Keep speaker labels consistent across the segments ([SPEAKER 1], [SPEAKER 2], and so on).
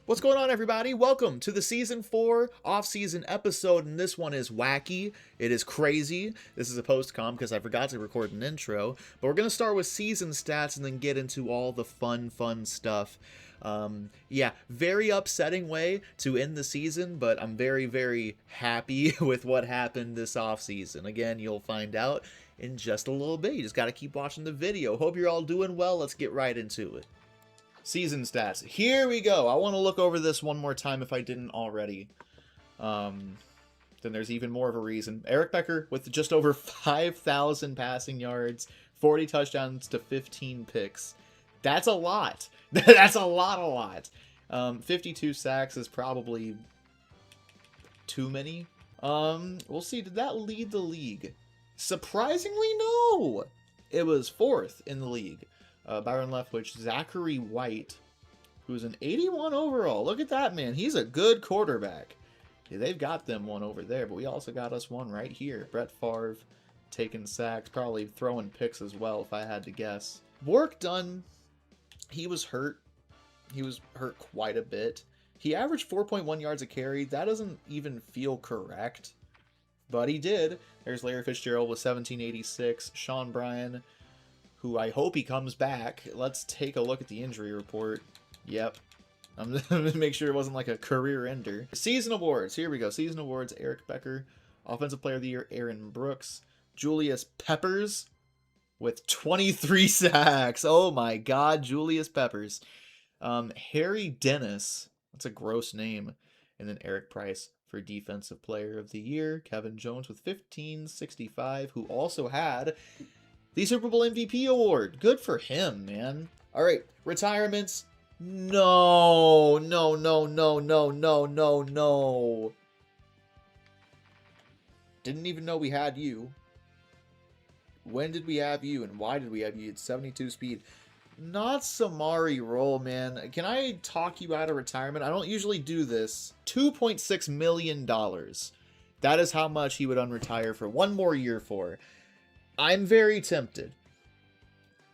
[SPEAKER 1] What's going on, everybody? Welcome to the Season 4 off-season episode, and this one is wacky. It is crazy. This is a post-com because I forgot to record an intro, but we're going to start with season stats and then get into all the fun stuff. Yeah, very upsetting way to end the season, but I'm very happy with what happened this off-season. Again, you'll find out in just a little bit. You just got to keep watching the video. Hope you're all doing well. Let's get right into it. Season stats. Here we go. I want to look over this one more time if I didn't already. Then there's even more of a reason. Eric Becker with just over 5,000 passing yards, 40 touchdowns to 15 picks. That's a lot. That's a lot. 52 sacks is probably too many. We'll see. Did that lead the league? Surprisingly, no. It was 4th in the league. Byron Leftwich, Zachary White, who's an 81 overall. Look at that, man. He's a good quarterback. Yeah, they've got them one over there, but we also got us one right here. Brett Favre taking sacks, probably throwing picks as well, if I had to guess. Work done. He was hurt. He was hurt quite a bit. He averaged 4.1 yards a carry. That doesn't even feel correct, but he did. There's Larry Fitzgerald with 1786. Sean Bryan, who I hope he comes back. Let's take a look at the injury report. Yep. I'm going to make sure it wasn't like a career ender. Season awards. Here we go. Season awards. Eric Becker. Offensive Player of the Year, Aaron Brooks. Julius Peppers with 23 sacks. Oh my God, Julius Peppers. Harry Dennis. That's a gross name. And then Eric Price for Defensive Player of the Year. Kevin Jones with 1565, who also had the Super Bowl MVP award. Good for him, man. All right, retirements. No. Didn't even know we had you. When did we have you, and why did we have you? It's 72 speed. Not Samari Roll, man. Can I talk you out of retirement? I don't usually do this. $2.6 million. That is how much he would unretire for one more year for. I'm very tempted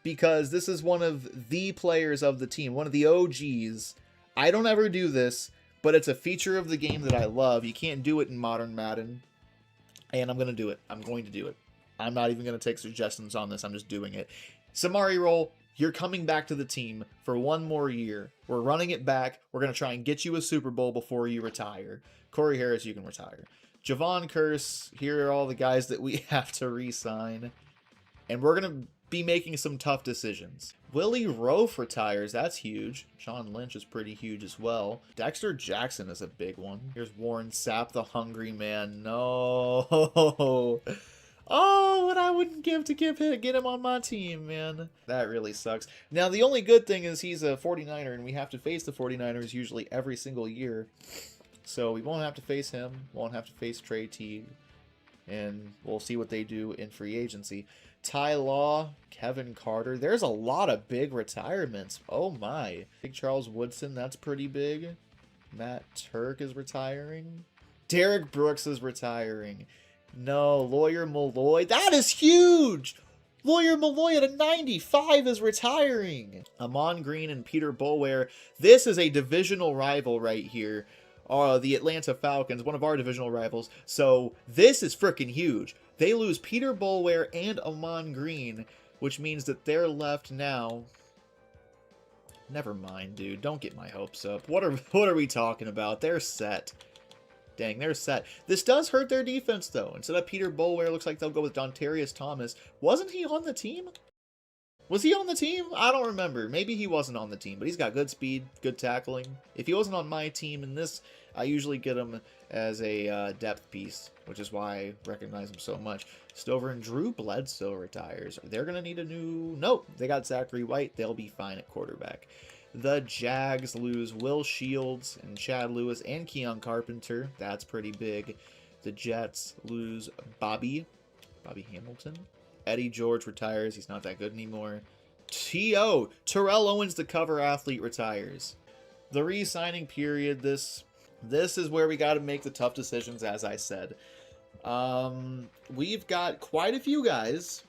[SPEAKER 1] because this is one of the players of the team, one of the OGs. I don't ever do this, but it's a feature of the game that I love. You can't do it in modern Madden, and I'm going to do it. I'm going to do it. I'm not even going to take suggestions on this. I'm just doing it. Samari Roll, you're coming back to the team for one more year. We're running it back. We're going to try and get you a Super Bowl before you retire. Corey Harris, you can retire. Javon Curse, here are all the guys that we have to re-sign. And we're going to be making some tough decisions. Willie Rofe retires. That's huge. Sean Lynch is pretty huge as well. Dexter Jackson is a big one. Here's Warren Sapp, the hungry man. No. Oh, what I wouldn't give to get him on my team, man. That really sucks. Now, the only good thing is he's a 49er, and we have to face the 49ers usually every single year. So we won't have to face him, won't have to face Trey Teague, and we'll see what they do in free agency. Ty Law, Kevin Carter. There's a lot of big retirements. Oh my. Big Charles Woodson, that's pretty big. Matt Turk is retiring. Derek Brooks is retiring. No, Lawyer Malloy. That is huge! Lawyer Malloy at a 95 is retiring. Amon Green and Peter Boulware. This is a divisional rival right here. The Atlanta Falcons, one of our divisional rivals. So this is freaking huge. They lose Peter Boulware and Amon Green, which means that they're left now. Never mind, dude. Don't get my hopes up. What are we talking about? They're set. Dang, they're set. This does hurt their defense, though. Instead of Peter Boulware, looks like they'll go with Dontarius Thomas. Wasn't he on the team? Was he on the team? I don't remember. Maybe he wasn't on the team, but he's got good speed, good tackling. If he wasn't on my team in this, I usually get him as a depth piece, which is why I recognize him so much. Stover and Drew Bledsoe retires. They're going to need a new... Nope, they got Zachary White. They'll be fine at quarterback. The Jags lose Will Shields and Chad Lewis and Keon Carpenter. That's pretty big. The Jets lose Bobby Hamilton. Eddie George retires. He's not that good anymore. T.O. Terrell Owens, the cover athlete, retires. The re-signing period, this is where we got to make the tough decisions, as I said. We've got quite a few guys.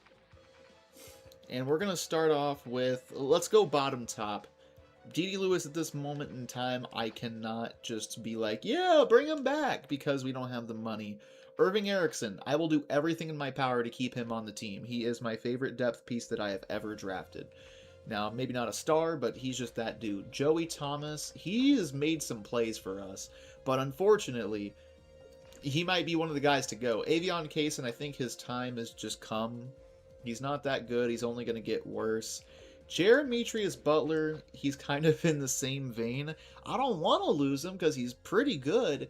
[SPEAKER 1] And we're going to start off with, let's go bottom top. Dede Lewis at this moment in time, I cannot just be like, yeah, bring him back, because we don't have the money. Irving Erickson, I will do everything in my power to keep him on the team. He is my favorite depth piece that I have ever drafted. Now, maybe not a star, but he's just that dude. Joey Thomas, he has made some plays for us, but unfortunately, he might be one of the guys to go. Avion Kaysen, I think his time has just come. He's not that good. He's only going to get worse. Jeremitrius Butler, he's kind of in the same vein. I don't want to lose him because he's pretty good,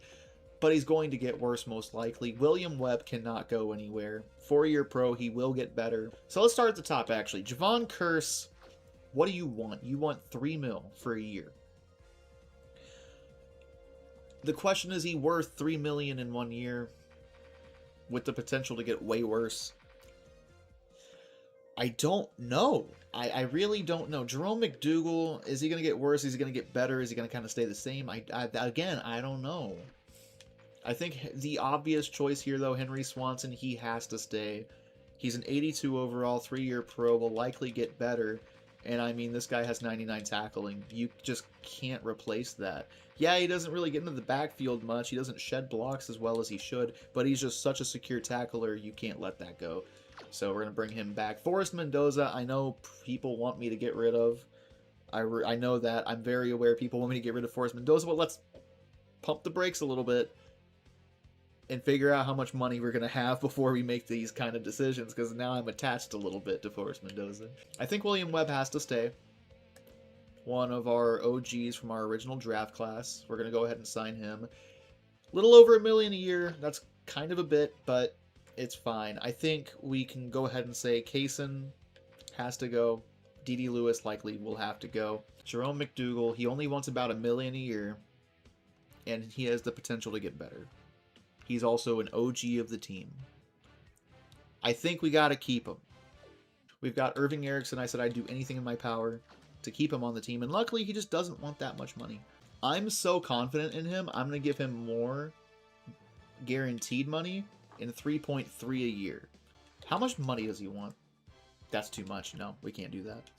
[SPEAKER 1] but he's going to get worse most likely. William Webb cannot go anywhere. 4-year pro, he will get better. So let's start at the top, actually. Javon Curse, what do you want? You want $3 million for a year. The question is he worth $3 million in 1 year with the potential to get way worse? I don't know. I really don't know. Jerome McDougal, is he going to get worse? Is he going to get better? Is he going to kind of stay the same? Again, I don't know. I think the obvious choice here, though, Henry Swanson, he has to stay. He's an 82 overall, 3-year pro, will likely get better. And I mean, this guy has 99 tackling. You just can't replace that. Yeah, he doesn't really get into the backfield much. He doesn't shed blocks as well as he should, but he's just such a secure tackler, you can't let that go. So we're going to bring him back. Forrest Mendoza, I know people want me to get rid of. I know that. I'm very aware people want me to get rid of Forrest Mendoza, but let's pump the brakes a little bit and figure out how much money we're going to have before we make these kind of decisions, because now I'm attached a little bit to Forrest Mendoza. I think William Webb has to stay. One of our OGs from our original draft class. We're going to go ahead and sign him. A little over $1 million a year. That's kind of a bit, but it's fine. I think we can go ahead and say Kaysen has to go. Dede Lewis likely will have to go. Jerome McDougal, he only wants about $1 million a year, and he has the potential to get better. He's also an OG of the team. I think we got to keep him. We've got Irving Erickson. I said I'd do anything in my power to keep him on the team, and luckily he just doesn't want that much money. I'm so confident in him, I'm going to give him more guaranteed money in 3.3 a year. How much money does he want? That's too much. No, we can't do that.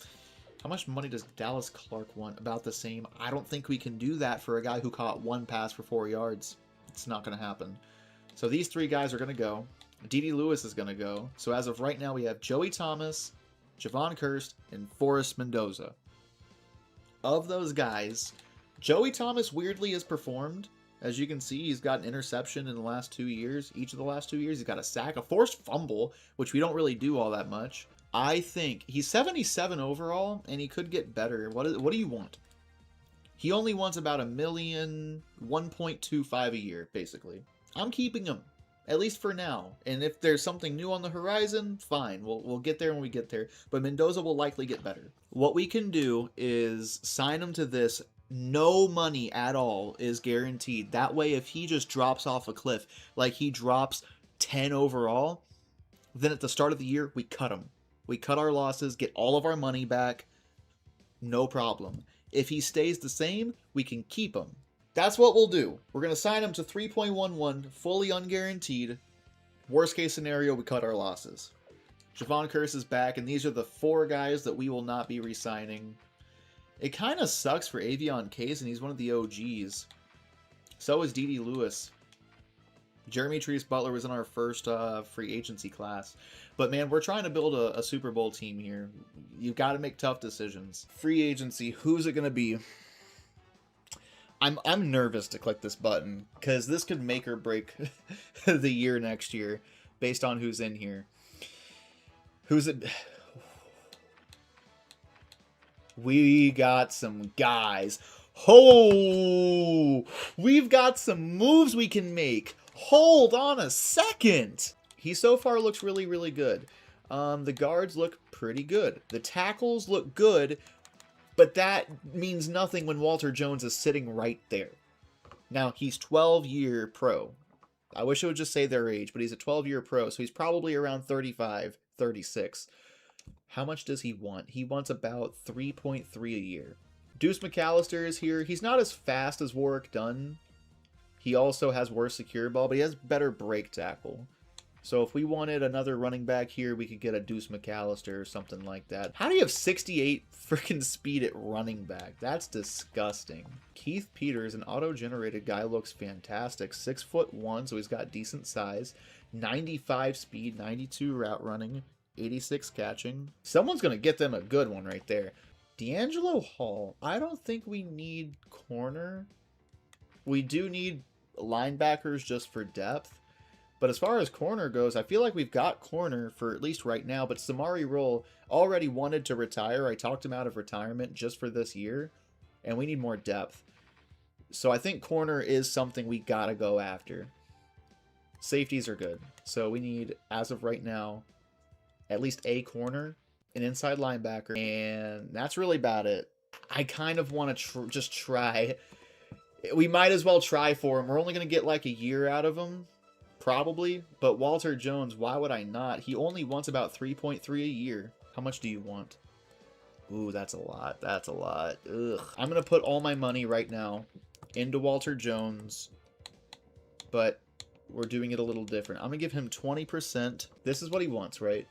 [SPEAKER 1] How much money does Dallas Clark want? About the same. I don't think we can do that for a guy who caught 1 pass for 4 yards. It's not going to happen. So these 3 guys are going to go. Dede Lewis is going to go. So as of right now, we have Joey Thomas, Javon Curse, and Forrest Mendoza. Of those guys, Joey Thomas weirdly has performed. As you can see, he's got an interception in the last 2 years. Each of the last 2 years, he's got a sack, a forced fumble, which we don't really do all that much. I think he's 77 overall, and he could get better. What do you want? He only wants about $1 million, 1.25 a year, basically. I'm keeping him, at least for now. And if there's something new on the horizon, fine. We'll get there when we get there. But Mendoza will likely get better. What we can do is sign him to this. No money at all is guaranteed. That way, if he just drops off a cliff, like he drops 10 overall, then at the start of the year, we cut him. We cut our losses, get all of our money back. No problem. If he stays the same, we can keep him. That's what we'll do. We're going to sign him to 3.11, fully unguaranteed. Worst case scenario, we cut our losses. Javon Curse is back, and these are the 4 guys that we will not be re-signing. It kind of sucks for Avion Kaysen. He's one of the OGs. So is Dede Lewis. Jeremitrius Butler was in our first free agency class. But man, we're trying to build a Super Bowl team here. You've got to make tough decisions. Free agency, who's it going to be? I'm nervous to click this button, because this could make or break the year next year based on who's in here. Who's it? We got some guys. Oh, we've got some moves we can make. Hold on a second. He so far looks really, really good. The guards look pretty good. The tackles look good, but that means nothing when Walter Jones is sitting right there. Now, he's 12-year pro. I wish it would just say their age, but he's a 12-year pro, so he's probably around 35, 36. How much does he want? He wants about 3.3 a year. Deuce McAllister is here. He's not as fast as Warwick Dunn. He also has worse secure ball, but he has better break tackle. So if we wanted another running back here, we could get a Deuce McAllister or something like that. How do you have 68 freaking speed at running back? That's disgusting. Keith Peters, an auto-generated guy, looks fantastic. 6'1", so he's got decent size. 95 speed, 92 route running, 86 catching. Someone's going to get them a good one right there. D'Angelo Hall. I don't think we need corner. We do need linebackers just for depth. But as far as corner goes, I feel like we've got corner for at least right now. But Samari Rolle already wanted to retire. I talked him out of retirement just for this year. And we need more depth. So I think corner is something we got to go after. Safeties are good. So we need, as of right now, at least a corner, an inside linebacker. And that's really about it. I kind of want to just try. We might as well try for him. We're only going to get like a year out of him. Probably, but Walter Jones, why would I not? He only wants about 3.3 a year. How much do you want? Ooh, that's a lot. That's a lot. Ugh. I'm going to put all my money right now into Walter Jones, but we're doing it a little different. I'm going to give him 20%. This is what he wants, right?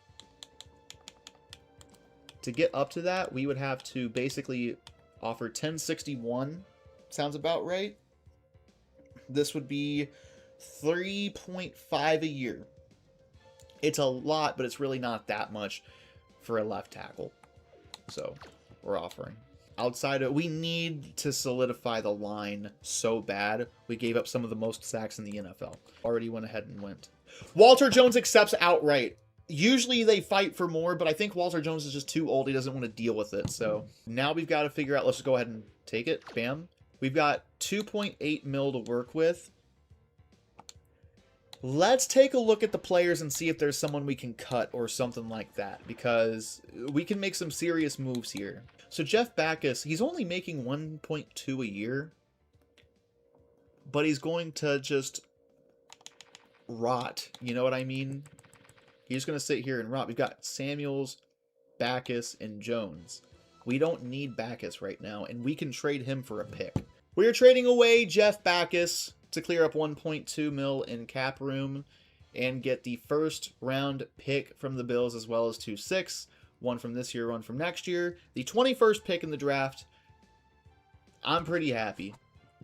[SPEAKER 1] To get up to that, we would have to basically offer 1061. Sounds about right. This would be 3.5 a year. It's a lot, but it's really not that much for a left tackle. So we're offering. Outside of, we need to solidify the line so bad. We gave up some of the most sacks in the NFL. Already went ahead and went. Walter Jones accepts outright. Usually they fight for more, but I think Walter Jones is just too old. He doesn't want to deal with it. So now we've got to figure out, let's just go ahead and take it. Bam. We've got 2.8 mil to work with. Let's take a look at the players and see if there's someone we can cut or something like that, because we can make some serious moves here. So Jeff Backus, he's only making 1.2 a year, but he's going to just rot. You know what I mean? He's going to sit here and rot. We've got Samuels, Backus, and Jones. We don't need Backus right now, and we can trade him for a pick. We are trading away Jeff Backus to clear up 1.2 mil in cap room and get the first round pick from the Bills, as well as 2-6, one from this year, one from next year. The 21st pick in the draft. I'm pretty happy.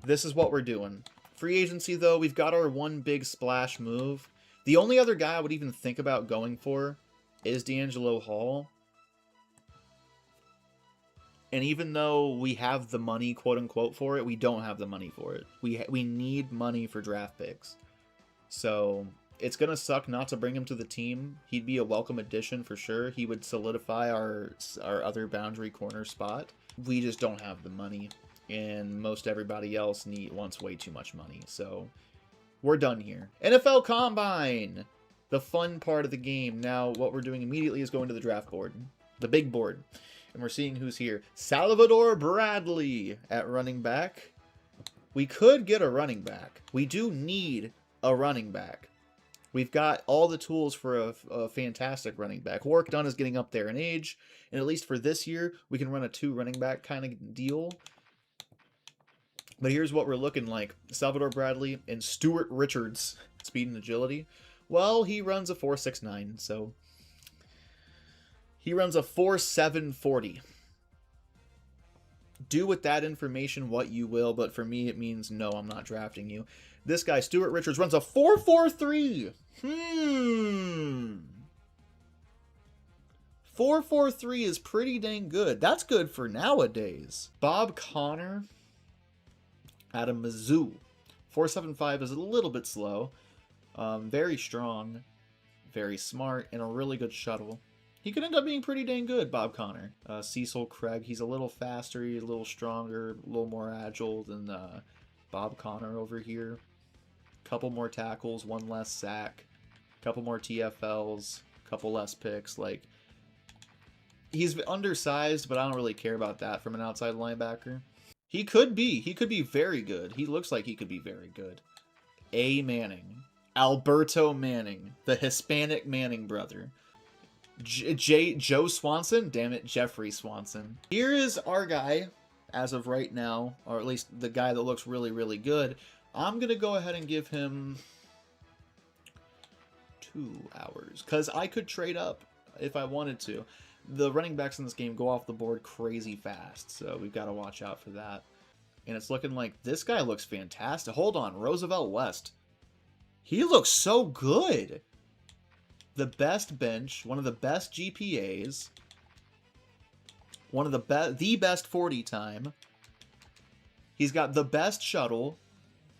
[SPEAKER 1] This is what we're doing. Free agency, though, we've got our one big splash move. The only other guy I would even think about going for is D'Angelo Hall. And even though we have the money, quote unquote, for it, we don't have the money for it. We need money for draft picks. So it's going to suck not to bring him to the team. He'd be a welcome addition for sure. He would solidify our other boundary corner spot. We just don't have the money. And most everybody else wants way too much money. So we're done here. NFL Combine! The fun part of the game. Now what we're doing immediately is going to the draft board. The big board. And we're seeing who's here. Salvador Bradley at running back. We could get a running back. We do need a running back. We've got all the tools for a fantastic running back. Warwick Dunn is getting up there in age. And at least for this year, we can run a 2 running back kind of deal. But here's what we're looking like. Salvador Bradley and Stuart Richards. Speed and agility. Well, he runs a 4.69, so he runs a 4.740. Do with that information what you will, but for me it means no, I'm not drafting you. This guy, Stuart Richards, runs a 4.43. 4.43 is pretty dang good. That's good for nowadays. Bob Connor out of Mizzou. 4.75 is a little bit slow. Very strong, very smart, and a really good shuttle. He could end up being pretty dang good, Bob Connor. Cecil Craig, he's a little faster, he's a little stronger, a little more agile than Bob Connor over here. Couple more tackles, one less sack, couple more TFLs, couple less picks. Like, he's undersized, but I don't really care about that from an outside linebacker. He could be very good. He looks like he could be very good. A. Manning. Alberto Manning, the Hispanic Manning brother. Joe Swanson? Damn it, Jeffrey Swanson. Here is our guy, as of right now, or at least the guy that looks really, really good. I'm going to go ahead and give him 2 hours. Because I could trade up if I wanted to. The running backs in this game go off the board crazy fast, so we've got to watch out for that. And it's looking like this guy looks fantastic. Hold on, Roosevelt West. He looks so good. The best bench, one of the best GPAs, one of the best 40 time. He's got the best shuttle.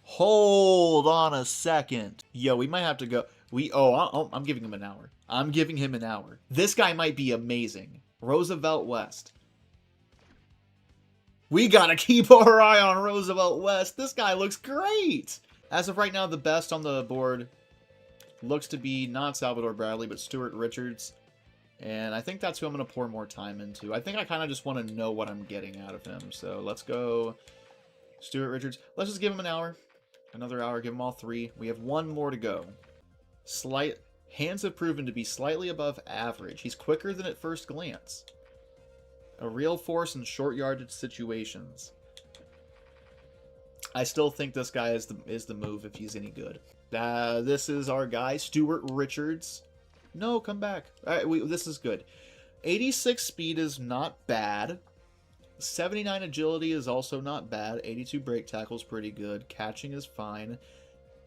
[SPEAKER 1] Hold on a second. Yo, we might have to go. I'm giving him an hour. I'm giving him an hour. This guy might be amazing. Roosevelt West. We gotta keep our eye on Roosevelt West. This guy looks great. As of right now, the best on the board looks to be not Salvador Bradley, but Stuart Richards. And I think that's who I'm going to pour more time into. I think I kind of just want to know what I'm getting out of him. So let's go Stuart Richards. Let's just give him an hour. Another hour. Give him all 3. We have 1 more to go. Hands have proven to be slightly above average. He's quicker than at first glance. A real force in short yardage situations. I still think this guy is the move if he's any good. This is our guy, Stuart Richards. No, come back. All right, this is good. 86 speed is not bad. 79 agility is also not bad. 82 break tackle is pretty good. Catching is fine.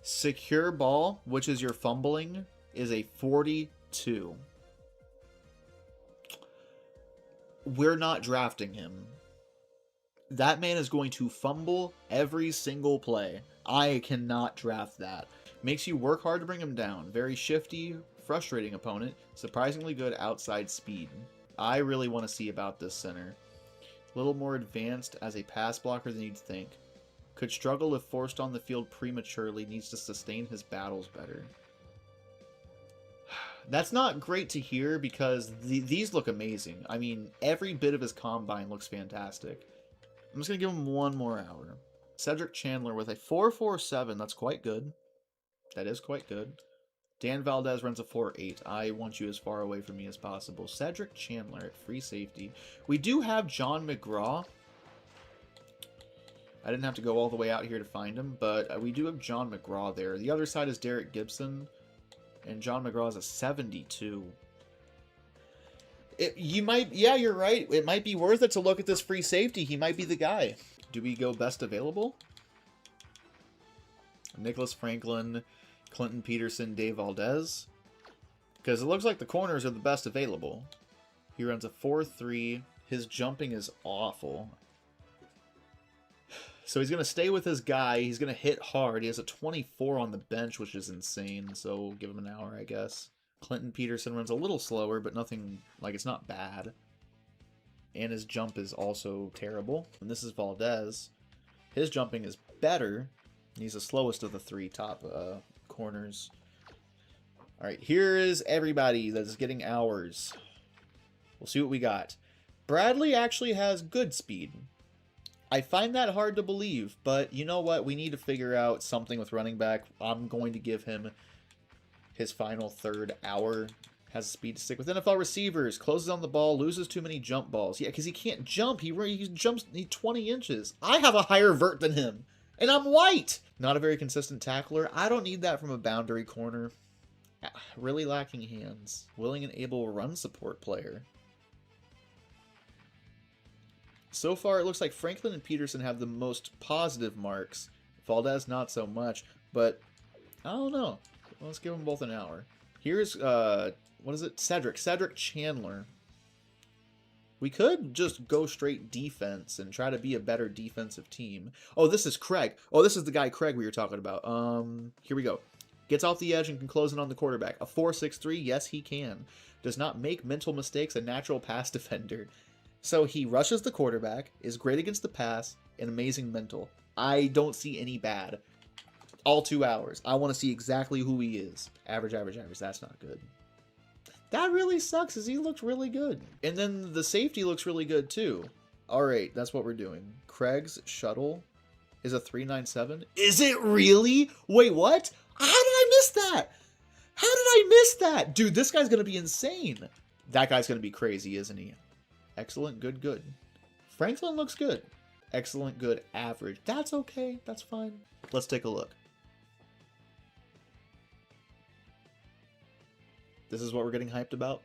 [SPEAKER 1] Secure ball, which is your fumbling, is a 42. We're not drafting him. That man is going to fumble every single play. I cannot draft that. Makes you work hard to bring him down. Very shifty, frustrating opponent. Surprisingly good outside speed. I really want to see about this center. A little more advanced as a pass blocker than you'd think. Could struggle if forced on the field prematurely. Needs to sustain his battles better. That's not great to hear because these look amazing. I mean, every bit of his combine looks fantastic. I'm just going to give him 1 more hour. Cedric Chandler with a 4.47. That's quite good. That is quite good. Dan Valdez runs a 4.8. I want you as far away from me as possible. Cedric Chandler at free safety. We do have John McGraw. I didn't have to go all the way out here to find him, but we do have John McGraw there. The other side is Derek Gibson. And John McGraw is a 72. Yeah, you're right. It might be worth it to look at this free safety. He might be the guy. Do we go best available? Nicholas Franklin, Clinton Peterson, Dave Valdez. Because it looks like the corners are the best available. He runs a 4.3. His jumping is awful. So he's going to stay with his guy. He's going to hit hard. He has a 24 on the bench, which is insane. So we'll give him an hour, I guess. Clinton Peterson runs a little slower, but nothing, like, it's not bad. And his jump is also terrible. And this is Valdez. His jumping is better. He's the slowest of the 3 top corners. All right, here is everybody that's getting hours. We'll see what we got. Bradley actually has good speed. I find that hard to believe, but you know what? We need to figure out something with running back. I'm going to give him his final 3rd hour. Has speed to stick with. NFL receivers, closes on the ball, loses too many jump balls. Yeah, because he can't jump. He jumps 20 inches. I have a higher vert than him, and I'm white. Not a very consistent tackler. I don't need that from a boundary corner. Really lacking hands. Willing and able run support player. So far, it looks like Franklin and Peterson have the most positive marks. Valdez, not so much. But, I don't know. Let's give them both an hour. Here's, what is it? Cedric Chandler. We could just go straight defense and try to be a better defensive team. Oh, this is Craig. Oh, this is the guy, Craig, we were talking about. Here we go. Gets off the edge and can close in on the quarterback. A 4.63? Yes, he can. Does not make mental mistakes. A natural pass defender. So he rushes the quarterback, is great against the pass, and amazing mental. I don't see any bad. All 2 hours. I want to see exactly who he is. Average. That's not good. That really sucks, as he looks really good. And then the safety looks really good, too. All right, that's what we're doing. Craig's shuttle is a 3.97. Is it really? Wait, what? How did I miss that? How did I miss that? Dude, this guy's going to be insane. That guy's going to be crazy, isn't he? Excellent, good. Franklin looks good. Excellent, good, average. That's okay. That's fine. Let's take a look. This is what we're getting hyped about?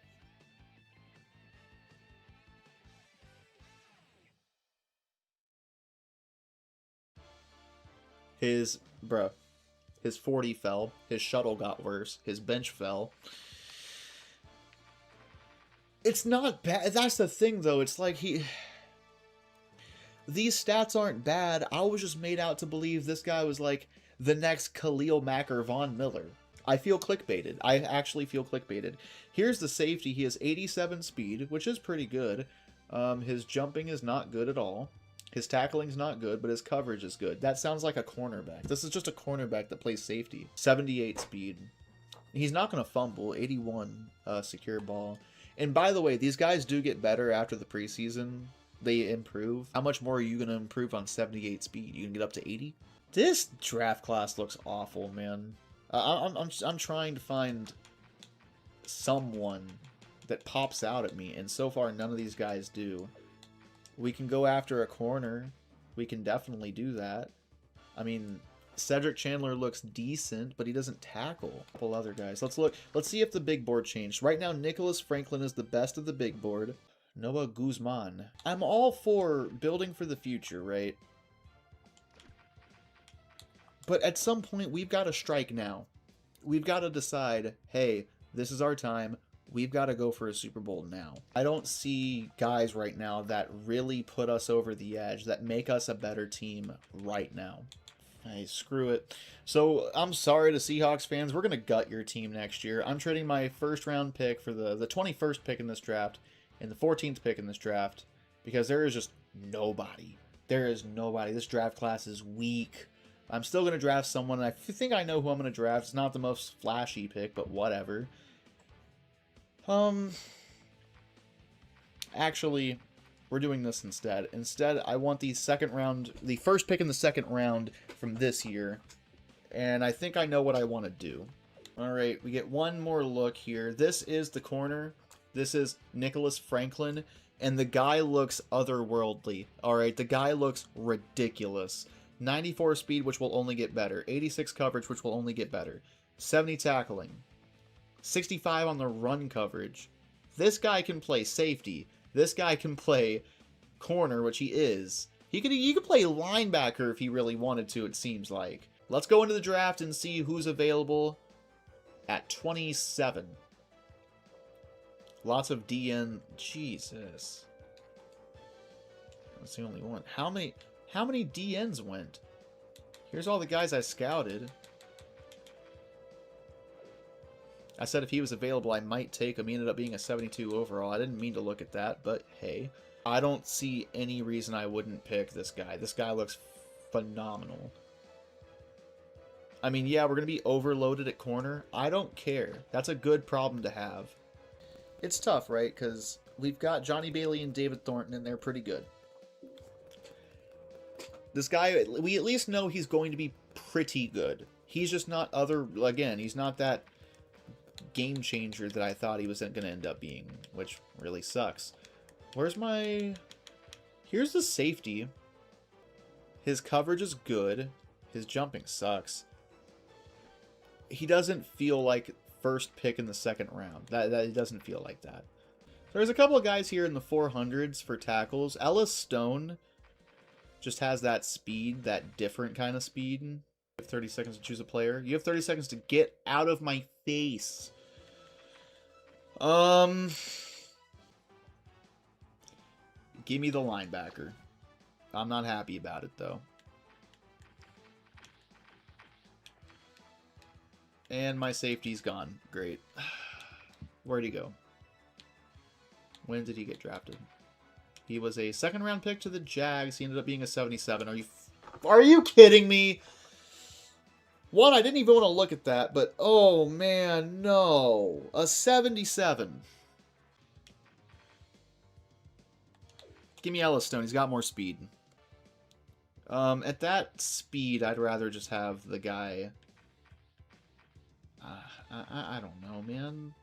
[SPEAKER 1] His 40 fell. His shuttle got worse. His bench fell. It's not bad. That's the thing, though. It's like these stats aren't bad. I was just made out to believe this guy was like the next Khalil Mack or Von Miller. I feel clickbaited. I actually feel clickbaited. Here's the safety. He has 87 speed, which is pretty good. His jumping is not good at all. His tackling's not good, but his coverage is good. That sounds like a cornerback. This is just a cornerback that plays safety. 78 speed. He's not going to fumble. 81 secure ball. And by the way, these guys do get better after the preseason. They improve. How much more are you going to improve on 78 speed? You can get up to 80? This draft class looks awful, man. I'm trying to find someone that pops out at me, and so far none of these guys do. We can go after a corner. We can definitely do that. I mean, Cedric Chandler looks decent, but he doesn't tackle. A couple other guys. Let's look. Let's see if the big board changed. Right now, Nicholas Franklin is the best of the big board. Noah Guzman. I'm all for building for the future, right? But at some point, we've got to strike now. We've got to decide, hey, this is our time. We've got to go for a Super Bowl now. I don't see guys right now that really put us over the edge, that make us a better team right now. Hey, screw it. So, I'm sorry to Seahawks fans. We're going to gut your team next year. I'm trading my first-round pick for the 21st pick in this draft and the 14th pick in this draft because there is just nobody. There is nobody. This draft class is weak. I'm still going to draft someone. I think I know who I'm going to draft. It's not the most flashy pick, but whatever. Actually, we're doing this instead. Instead, I want the first pick in the second round from this year. And I think I know what I want to do. All right, we get one more look here. This is the corner. This is Nicholas Franklin. And the guy looks otherworldly. All right, the guy looks ridiculous. 94 speed, which will only get better. 86 coverage, which will only get better. 70 tackling. 65 on the run coverage. This guy can play safety. This guy can play corner, which he is. He could play linebacker if he really wanted to, it seems like. Let's go into the draft and see who's available at 27. Lots of DN. Jesus. That's the only one. How many DNs went? Here's all the guys I scouted. I said if he was available, I might take him. He ended up being a 72 overall. I didn't mean to look at that, but hey. I don't see any reason I wouldn't pick this guy. This guy looks phenomenal. I mean, yeah, we're going to be overloaded at corner. I don't care. That's a good problem to have. It's tough, right? Because we've got Johnny Bailey and David Thornton, and they're pretty good. This guy, we at least know he's going to be pretty good. He's just not again, he's not that game changer that I thought he was going to end up being, which really sucks. Here's the safety. His coverage is good. His jumping sucks. He doesn't feel like first pick in the second round. That it doesn't feel like that. There's a couple of guys here in the 400s for tackles. Ellis Stone just has that speed, that different kind of speed. You have 30 seconds to choose a player. You have 30 seconds to get out of my face. Give me the linebacker. I'm not happy about it, though. And my safety's gone. Great. Where'd he go? When did he get drafted? He was a second-round pick to the Jags. He ended up being a 77. Are you kidding me? One, I didn't even want to look at that, but oh man, no. A 77. Give me Yellowstone. He's got more speed. At that speed, I'd rather just have the guy. I don't know, man.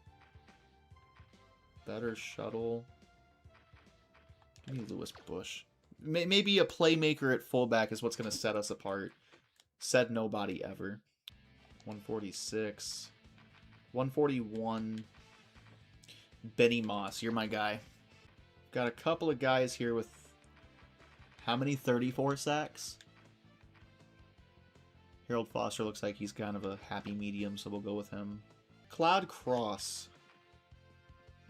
[SPEAKER 1] Better shuttle. Give me Lewis Bush. Maybe a playmaker at fullback is what's going to set us apart. Said nobody ever. 146. 141. Benny Moss, you're my guy. Got a couple of guys here with how many? 34 sacks? Harold Foster looks like he's kind of a happy medium, so we'll go with him. Cloud Cross.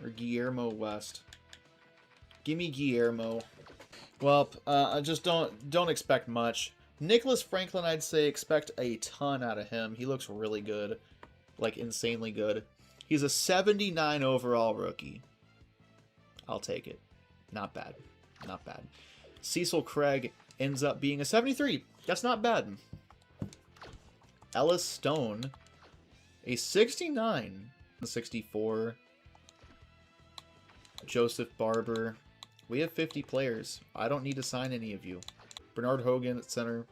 [SPEAKER 1] Or Guillermo West. Give me Guillermo. Well, I just don't expect much. Nicholas Franklin, I'd say expect a ton out of him. He looks really good. Like, insanely good. He's a 79 overall rookie. I'll take it. Not bad. Not bad. Cecil Craig ends up being a 73. That's not bad. Ellis Stone, a 69. A 64. Joseph Barber. We have 50 players. I don't need to sign any of you. Bernard Hogan at center.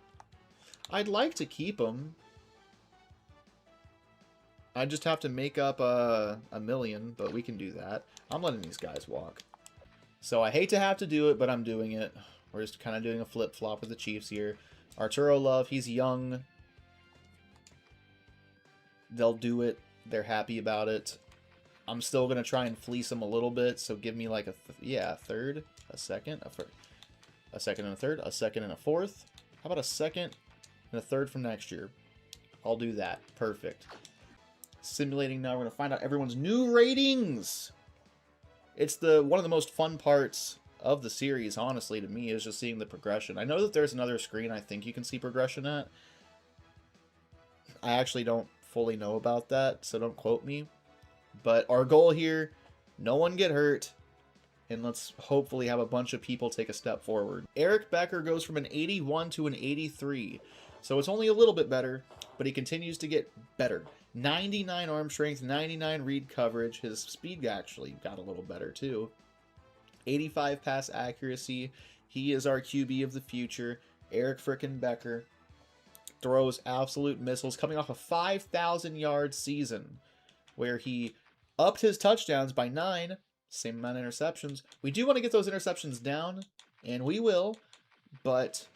[SPEAKER 1] I'd like to keep him. I just have to make up a million, but we can do that. I'm letting these guys walk. So I hate to have to do it, but I'm doing it. We're just kind of doing a flip-flop with the Chiefs here. Arturo Love, he's young. They'll do it. They're happy about it. I'm still going to try and fleece him a little bit, so give me like a third, a second, a second and a third, a second and a fourth. How about a second and a third from next year? I'll do that. Perfect. Simulating now, we're going to find out everyone's new ratings. It's one of the most fun parts of the series, honestly, to me, is just seeing the progression. I know that there's another screen I think you can see progression at. I actually don't fully know about that, so don't quote me. But our goal here, no one get hurt, and let's hopefully have a bunch of people take a step forward. Eric Becker goes from an 81 to an 83, so it's only a little bit better, but he continues to get better. 99 arm strength, 99 read coverage. His speed actually got a little better too. 85 pass accuracy. He is our QB of the future. Eric frickin' Becker throws absolute missiles, coming off a 5,000 yard season where he upped his touchdowns by 9, same amount of interceptions. We do want to get those interceptions down, and we will, but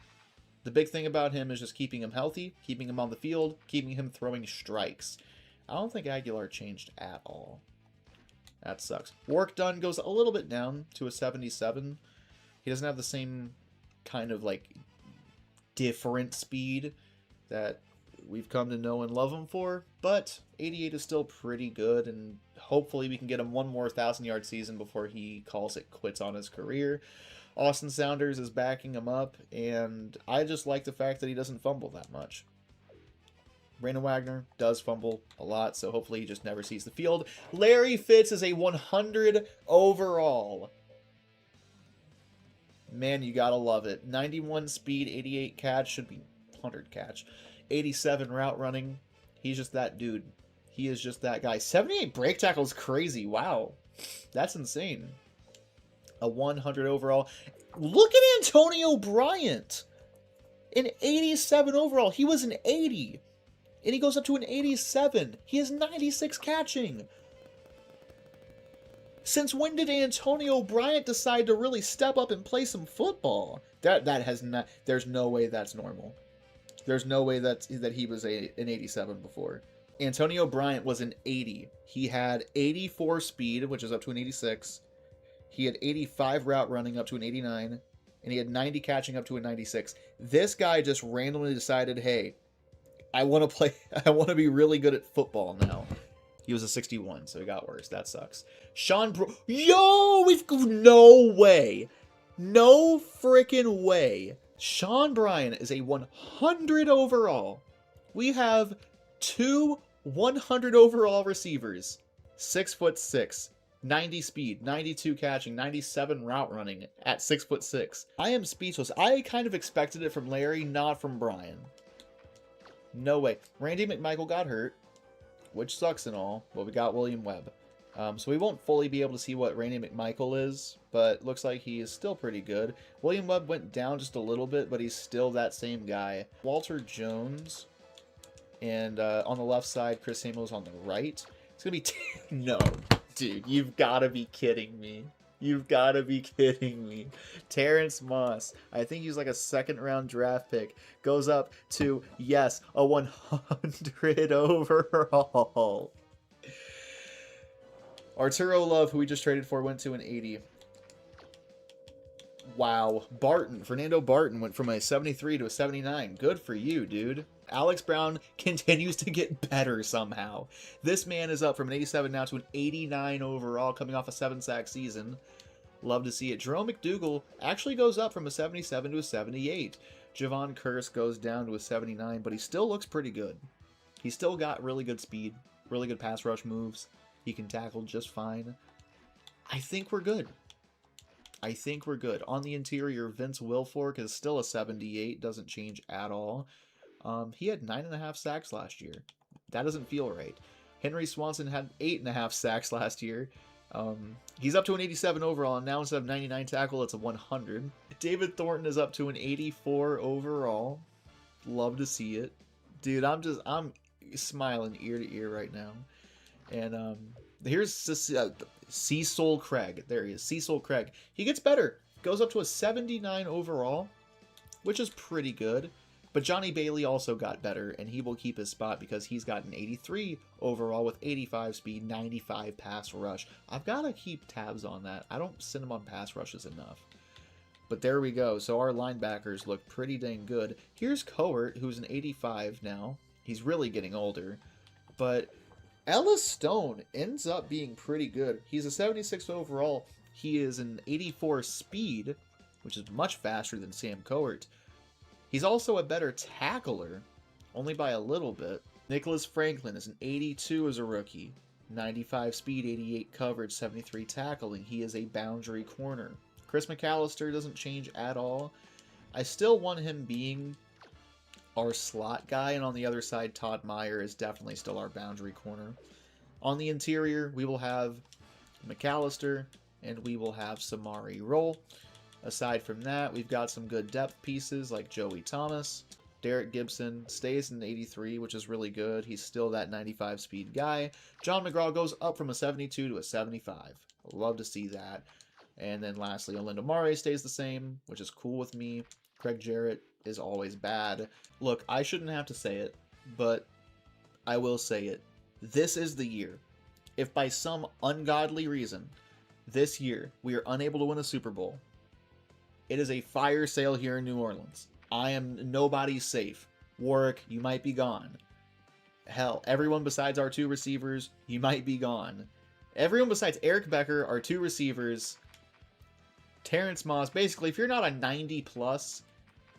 [SPEAKER 1] the big thing about him is just keeping him healthy, keeping him on the field, keeping him throwing strikes. I don't think Aguilar changed at all. That sucks. Work done goes a little bit down to a 77. He doesn't have the same kind of, like, different speed that we've come to know and love him for, but 88 is still pretty good, and hopefully we can get him one more 1,000-yard season before he calls it quits on his career. Austin Saunders is backing him up, and I just like the fact that he doesn't fumble that much. Brandon Wagner does fumble a lot, so hopefully he just never sees the field. Larry Fitz is a 100 overall. Man, you gotta love it. 91 speed, 88 catch, should be 100 catch. 87 route running. He's just that dude. He is just that guy. 78 break tackle is crazy. Wow. That's insane. A 100 overall. Look at Antonio Bryant. An 87 overall. He was an 80. And he goes up to an 87. He has 96 catching. Since when did Antonio Bryant decide to really step up and play some football? That has not. There's no way that's normal. There's no way that he was an 87 before. Antonio Bryant was an 80. He had 84 speed, which is up to an 86. He had 85 route running up to an 89. And he had 90 catching up to a 96. This guy just randomly decided, hey, I want to be really good at football now. He was a 61, so he got worse. That sucks. Yo, no way. No freaking way. Sean Bryant is a 100 overall. We have two 100 overall receivers. 6'6", 90 speed, 92 catching, 97 route running at 6'6". I am speechless. I kind of expected it from Larry, not from Brian. No way. Randy McMichael got hurt, which sucks and all, but we got William Webb. So we won't fully be able to see what Randy McMichael is, but looks like he is still pretty good. William Webb went down just a little bit, but he's still that same guy. Walter Jones, and on the left side, Chris Samuels on the right. It's going to be... No, dude, you've got to be kidding me. You've got to be kidding me. Terrence Moss, I think he's like a second-round draft pick, goes up to, yes, a 100 overall. Arturo Love, who we just traded for, went to an 80. Wow. Fernando Barton went from a 73 to a 79. Good for you, dude. Alex Brown continues to get better somehow. This man is up from an 87 now to an 89 overall, coming off a 7-sack season. Love to see it. Jerome McDougal actually goes up from a 77 to a 78. Javon Curse goes down to a 79, but he still looks pretty good. He's still got really good speed, really good pass rush moves. He can tackle just fine. I think we're good. I think we're good. On the interior, Vince Wilfork is still a 78. Doesn't change at all. He had 9.5 sacks last year. That doesn't feel right. Henry Swanson had 8.5 sacks last year. He's up to an 87 overall, and now instead of 99 tackle, it's a 100. David Thornton is up to an 84 overall. Love to see it. Dude, I'm smiling ear to ear right now. And here's Cecil Craig. There he is, Cecil Craig. He gets better. Goes up to a 79 overall, which is pretty good. But Johnny Bailey also got better, and he will keep his spot because he's got an 83 overall with 85 speed, 95 pass rush. I've got to keep tabs on that. I don't send him on pass rushes enough. But there we go. So our linebackers look pretty dang good. Here's Coert, who's an 85 now. He's really getting older. But Ellis Stone ends up being pretty good. He's a 76 overall. He is an 84 speed, which is much faster than Sam Coert. He's also a better tackler, only by a little bit. Nicholas Franklin is an 82 as a rookie. 95 speed, 88 coverage, 73 tackling. He is a boundary corner. Chris McAllister doesn't change at all. I still want him being our slot guy, and on the other side, Todd Meyer is definitely still our boundary corner. On the interior, we will have McAllister, and we will have Samari Roll. Aside from that, we've got some good depth pieces like Joey Thomas. Derek Gibson stays in 83, which is really good. He's still that 95 speed guy. John McGraw goes up from a 72 to a 75. Love to see that. And then lastly, Olindo Mare stays the same, which is cool with me. Craig Jarrett is always bad. Look, I shouldn't have to say it, but I will say it. This is the year. If by some ungodly reason, this year, we are unable to win a Super Bowl, it is a fire sale here in New Orleans. I am nobody's safe. Warwick, you might be gone. Hell, everyone besides our 2 receivers, you might be gone. Everyone besides Eric Becker, our 2 receivers, Terrence Moss, basically, if you're not a 90 plus,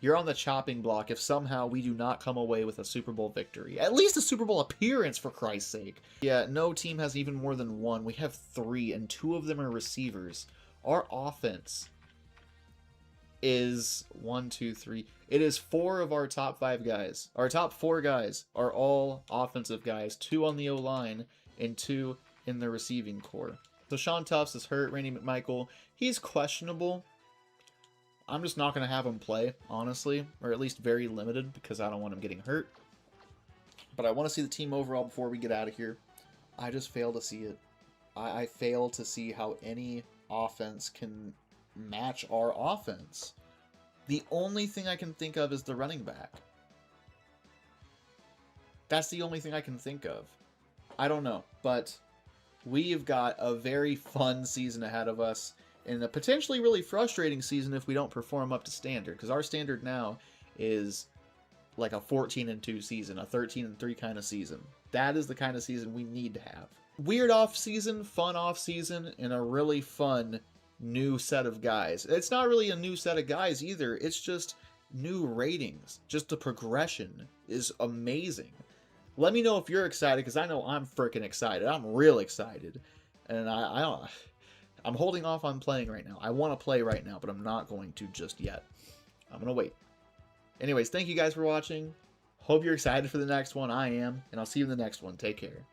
[SPEAKER 1] you're on the chopping block if somehow we do not come away with a Super Bowl victory. At least a Super Bowl appearance, for Christ's sake. Yeah, no team has even more than 1. We have 3, and 2 of them are receivers. Our offense is 1, 2, 3. It is 4 of our top 5 guys. Our top 4 guys are all offensive guys. 2 on the O-line and 2 in the receiving core. So Sean Tufts is hurt. Randy McMichael, he's questionable. I'm just not going to have him play, honestly, or at least very limited because I don't want him getting hurt. But I want to see the team overall before we get out of here. I just fail to see it. I fail to see how any offense can match our offense. The only thing I can think of is the running back. That's the only thing I can think of. I don't know, but we've got a very fun season ahead of us, and a potentially really frustrating season if we don't perform up to standard, because our standard now is like a 14-2 season, a 13-3 kind of season. That is the kind of season we need to have. Weird off-season, fun off-season, and a really fun new set of guys. It's not really a new set of guys either. It's just new ratings. Just the progression is amazing. Let me know if you're excited, because I know I'm freaking excited. I'm real excited. And I'm holding off on playing right now. I want to play right now, but I'm not going to just yet. I'm going to wait. Anyways, thank you guys for watching. Hope you're excited for the next one. I am. And I'll see you in the next one. Take care.